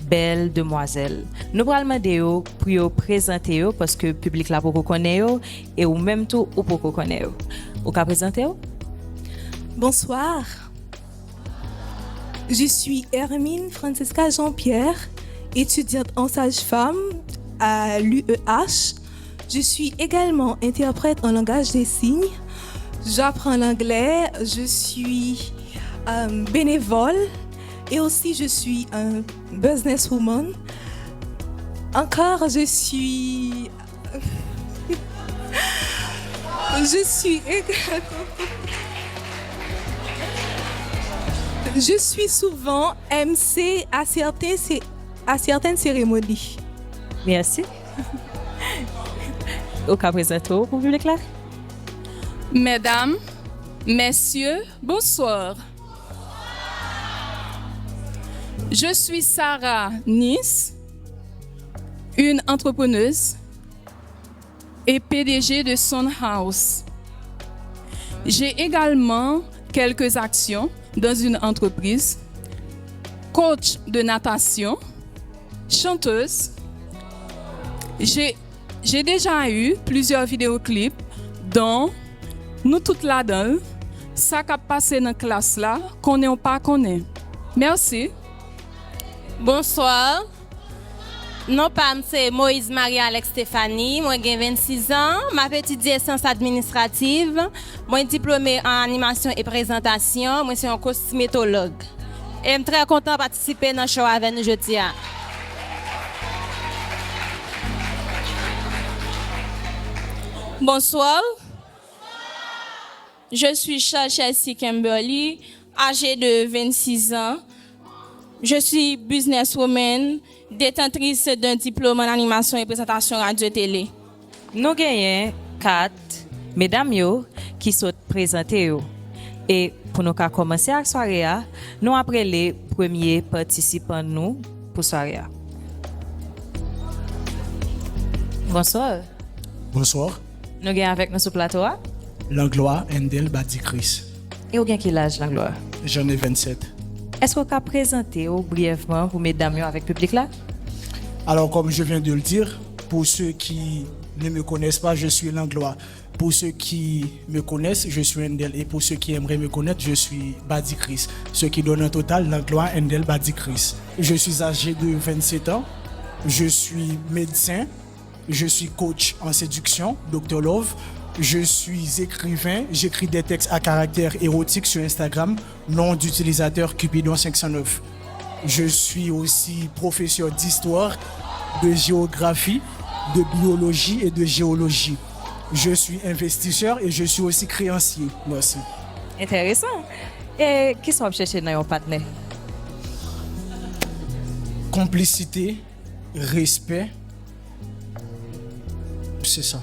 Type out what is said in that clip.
belle demoiselle. Nous allons demander pour vous présenter parce que le public là pour connaître et ou même tout ou pour connaître. Vous pouvez présenter? Bonsoir. Je suis Hermine Francesca Jean-Pierre, étudiante en sage-femme à l'UEH. Je suis également interprète en langage des signes. J'apprends l'anglais, je suis bénévole et aussi je suis un businesswoman. Encore, je suis Je suis souvent MC à certaines cérémonies. Merci. Au cas présenter pour le public là? Mesdames, messieurs, bonsoir. Je suis Sarah Nice, une entrepreneuse et PDG de Son House. J'ai également quelques actions dans une entreprise, coach de natation, chanteuse. J'ai déjà eu plusieurs vidéoclips dont nous toutes là-dedans, ça qui a passé dans la classe là, qu'on n'est pas connaît. Merci. Bonsoir. Non, c'est Moïse Marie-Alex Stéphanie. Moi, j'ai 26 ans. Ma petite sciences administratives. Moi, diplômée en animation et présentation. Moi, je suis un cosmétologue. Et je suis très content de participer dans le show avec nous aujourd'hui. Bonsoir. Je suis Chelsea Kimberly, âgée de 26 ans. Je suis businesswoman, détentrice d'un diplôme en animation et présentation radio-télé. Nous gagnons 4 mesdames qui sont présentées. Et pour nous commencer la soirée, nous appelons les premiers participants nous pour la soirée. Bonsoir. Bonsoir. Nous gagnons avec nous sur le plateau. Langlois Endel Badi Chris. Et vous gagnez quel âge, Langlois? J'en ai 27. Est-ce que vous pouvez présenter brièvement pour mesdames avec le public là? Alors, comme je viens de le dire, pour ceux qui ne me connaissent pas, je suis Langlois. Pour ceux qui me connaissent, je suis Endel. Et pour ceux qui aimeraient me connaître, je suis Badi Chris. Ce qui donne un total Langlois Endel Badi Chris. Je suis âgé de 27 ans. Je suis médecin. Je suis coach en séduction, Dr Love. Je suis écrivain, j'écris des textes à caractère érotique sur Instagram, nom d'utilisateur Cupidon 509. Je suis aussi professeur d'histoire, de géographie, de biologie et de géologie. Je suis investisseur et je suis aussi créancier. Merci. Intéressant. Et qui sont chercher dans votre partenaire? Complicité, respect, c'est ça.